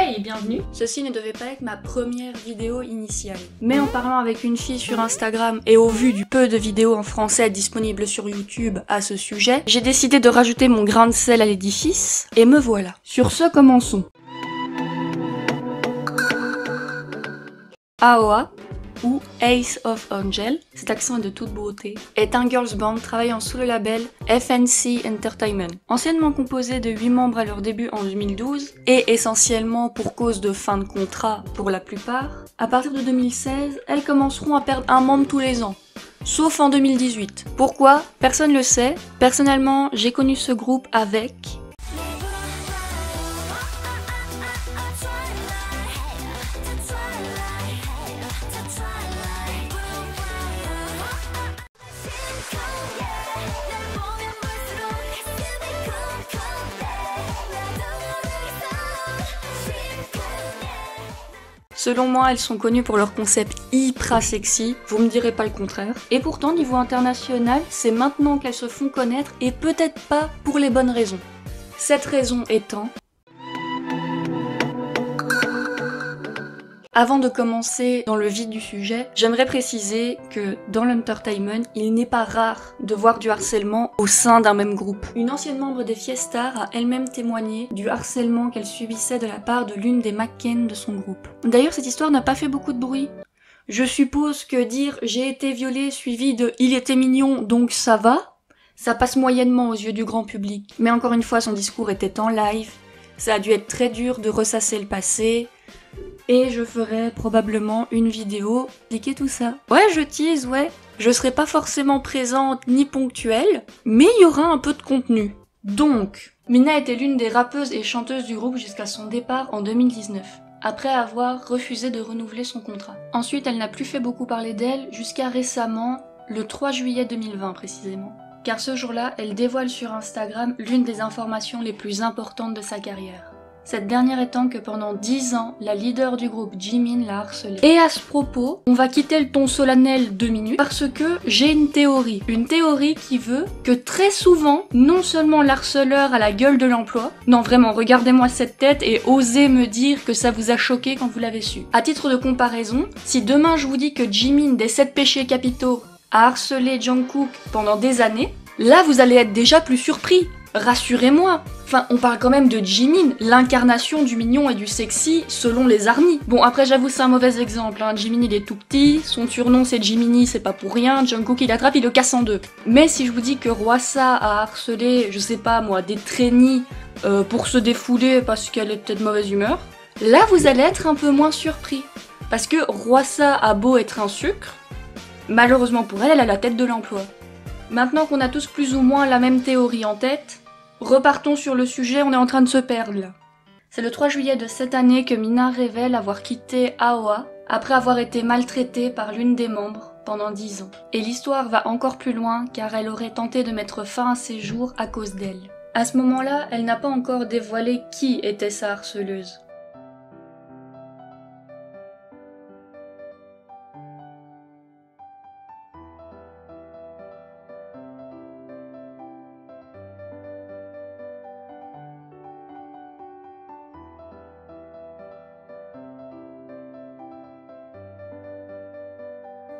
Hey, bienvenue! Ceci ne devait pas être ma première vidéo initiale. Mais en parlant avec une fille sur Instagram et au vu du peu de vidéos en français disponibles sur YouTube à ce sujet, j'ai décidé de rajouter mon grain de sel à l'édifice, et me voilà. Sur ce, commençons. AOA, ou Ace of Angel, cet accent est de toute beauté, est un girls band travaillant sous le label FNC Entertainment. Anciennement composé de 8 membres à leur début en 2012, et essentiellement pour cause de fin de contrat pour la plupart, à partir de 2016, elles commenceront à perdre un membre tous les ans. Sauf en 2018. Pourquoi? Personne le sait. Personnellement, j'ai connu ce groupe avec... Selon moi, elles sont connues pour leur concept hyper sexy, vous me direz pas le contraire. Et pourtant, niveau international, c'est maintenant qu'elles se font connaître et peut-être pas pour les bonnes raisons. Cette raison étant... Avant de commencer dans le vif du sujet, j'aimerais préciser que dans l'entertainment, il n'est pas rare de voir du harcèlement au sein d'un même groupe. Une ancienne membre des Fiestar a elle-même témoigné du harcèlement qu'elle subissait de la part de l'une des McCann de son groupe. D'ailleurs, cette histoire n'a pas fait beaucoup de bruit. Je suppose que dire « j'ai été violée » suivi de « il était mignon donc ça va », ça passe moyennement aux yeux du grand public. Mais encore une fois, son discours était en live, ça a dû être très dur de ressasser le passé, et je ferai probablement une vidéo expliquer tout ça. Ouais, je tease, ouais. Je serai pas forcément présente ni ponctuelle, mais il y aura un peu de contenu. Donc, Mina était l'une des rappeuses et chanteuses du groupe jusqu'à son départ en 2019, après avoir refusé de renouveler son contrat. Ensuite, elle n'a plus fait beaucoup parler d'elle jusqu'à récemment, le 3 juillet 2020 précisément. Car ce jour-là, elle dévoile sur Instagram l'une des informations les plus importantes de sa carrière. Cette dernière étant que pendant 10 ans, la leader du groupe, Jimin, l'a harcelée. Et à ce propos, on va quitter le ton solennel 2 minutes parce que j'ai une théorie. Une théorie qui veut que très souvent, non seulement l'harceleur a la gueule de l'emploi, non vraiment, regardez-moi cette tête et osez me dire que ça vous a choqué quand vous l'avez su. À titre de comparaison, si demain je vous dis que Jimin des 7 péchés capitaux a harcelé Jungkook pendant des années, là vous allez être déjà plus surpris. Rassurez-moi. Enfin, on parle quand même de Jimin, l'incarnation du mignon et du sexy selon les ARMY. Bon, après j'avoue c'est un mauvais exemple, hein. Jimin il est tout petit, son surnom c'est Jiminy, c'est pas pour rien, Jungkook il attrape, il le casse en deux. Mais si je vous dis que Hwasa a harcelé, je sais pas moi, des trainees pour se défouler parce qu'elle était de mauvaise humeur, là vous allez être un peu moins surpris. Parce que Hwasa a beau être un sucre, malheureusement pour elle, elle a la tête de l'emploi. Maintenant qu'on a tous plus ou moins la même théorie en tête, repartons sur le sujet, on est en train de se perdre là. C'est le 3 juillet de cette année que Mina révèle avoir quitté AOA après avoir été maltraitée par l'une des membres pendant 10 ans. Et l'histoire va encore plus loin car elle aurait tenté de mettre fin à ses jours à cause d'elle. À ce moment-là, elle n'a pas encore dévoilé qui était sa harceleuse.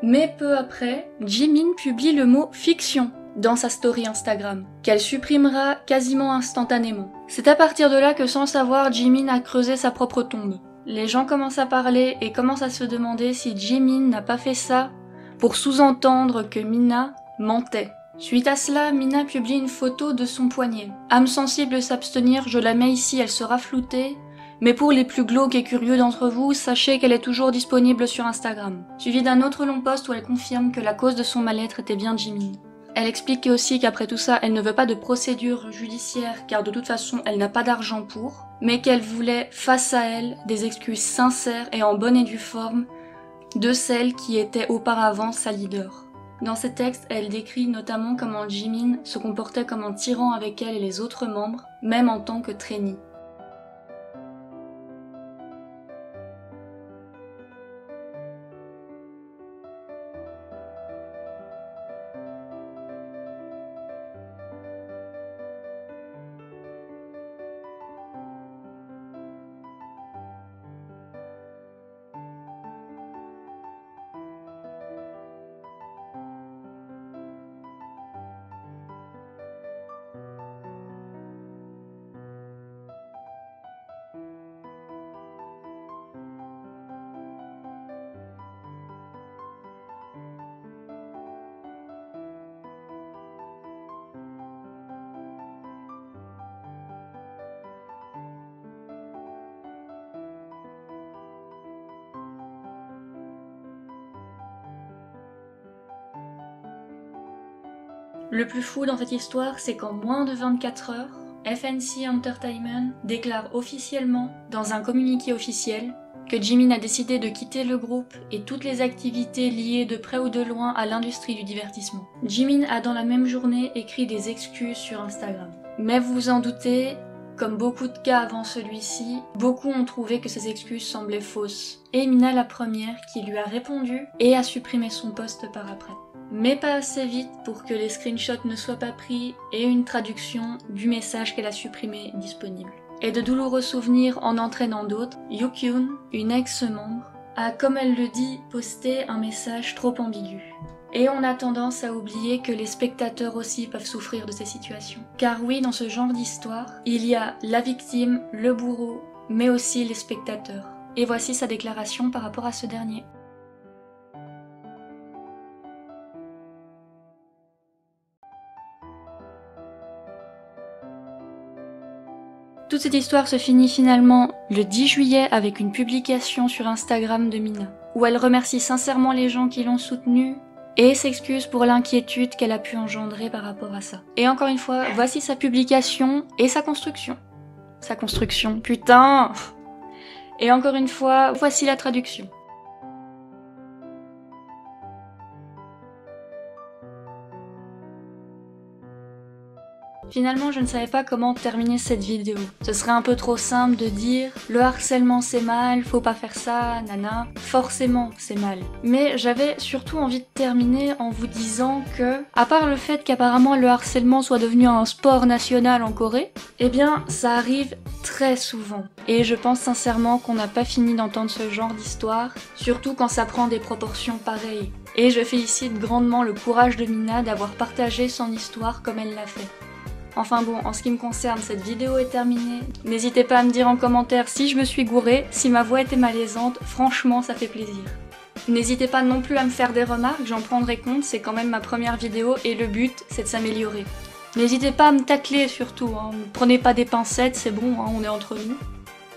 Mais peu après, Jimin publie le mot « fiction » dans sa story Instagram, qu'elle supprimera quasiment instantanément. C'est à partir de là que sans le savoir, Jimin a creusé sa propre tombe. Les gens commencent à parler et commencent à se demander si Jimin n'a pas fait ça pour sous-entendre que Mina mentait. Suite à cela, Mina publie une photo de son poignet. Âme sensible s'abstenir, je la mets ici, elle sera floutée. Mais pour les plus glauques et curieux d'entre vous, sachez qu'elle est toujours disponible sur Instagram. Suivi d'un autre long post où elle confirme que la cause de son mal-être était bien Jimin. Elle explique aussi qu'après tout ça, elle ne veut pas de procédure judiciaire car de toute façon elle n'a pas d'argent pour, mais qu'elle voulait face à elle des excuses sincères et en bonne et due forme de celle qui était auparavant sa leader. Dans ces textes, elle décrit notamment comment Jimin se comportait comme un tyran avec elle et les autres membres, même en tant que trainee. Le plus fou dans cette histoire, c'est qu'en moins de 24 heures, FNC Entertainment déclare officiellement, dans un communiqué officiel, que Jimin a décidé de quitter le groupe et toutes les activités liées de près ou de loin à l'industrie du divertissement. Jimin a dans la même journée écrit des excuses sur Instagram. Mais vous vous en doutez, comme beaucoup de cas avant celui-ci, beaucoup ont trouvé que ces excuses semblaient fausses. Et Mina la première qui lui a répondu et a supprimé son post par après. Mais pas assez vite pour que les screenshots ne soient pas pris et une traduction du message qu'elle a supprimé disponible. Et de douloureux souvenirs en entraînant d'autres, Yukyun, une ex-membre, a, comme elle le dit, posté un message trop ambigu. Et on a tendance à oublier que les spectateurs aussi peuvent souffrir de ces situations. Car oui, dans ce genre d'histoire, il y a la victime, le bourreau, mais aussi les spectateurs. Et voici sa déclaration par rapport à ce dernier. Toute cette histoire se finit finalement le 10 juillet avec une publication sur Instagram de Mina, où elle remercie sincèrement les gens qui l'ont soutenue et s'excuse pour l'inquiétude qu'elle a pu engendrer par rapport à ça. Et encore une fois, voici sa publication et sa construction. Sa construction, putain! Et encore une fois, voici la traduction. Finalement, je ne savais pas comment terminer cette vidéo. Ce serait un peu trop simple de dire « le harcèlement c'est mal, faut pas faire ça, nana ». Forcément, c'est mal. Mais j'avais surtout envie de terminer en vous disant que, à part le fait qu'apparemment le harcèlement soit devenu un sport national en Corée, eh bien, ça arrive très souvent. Et je pense sincèrement qu'on n'a pas fini d'entendre ce genre d'histoire, surtout quand ça prend des proportions pareilles. Et je félicite grandement le courage de Mina d'avoir partagé son histoire comme elle l'a fait. Enfin bon, en ce qui me concerne, cette vidéo est terminée. N'hésitez pas à me dire en commentaire si je me suis gourée, si ma voix était malaisante, franchement ça fait plaisir. N'hésitez pas non plus à me faire des remarques, j'en prendrai compte, c'est quand même ma première vidéo et le but c'est de s'améliorer. N'hésitez pas à me tacler surtout, hein. Ne prenez pas des pincettes, c'est bon, hein, on est entre nous.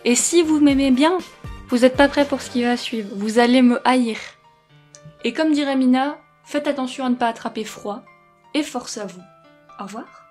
Et si vous m'aimez bien, vous n'êtes pas prêt pour ce qui va suivre, vous allez me haïr. Et comme dirait Mina, faites attention à ne pas attraper froid, et force à vous. Au revoir.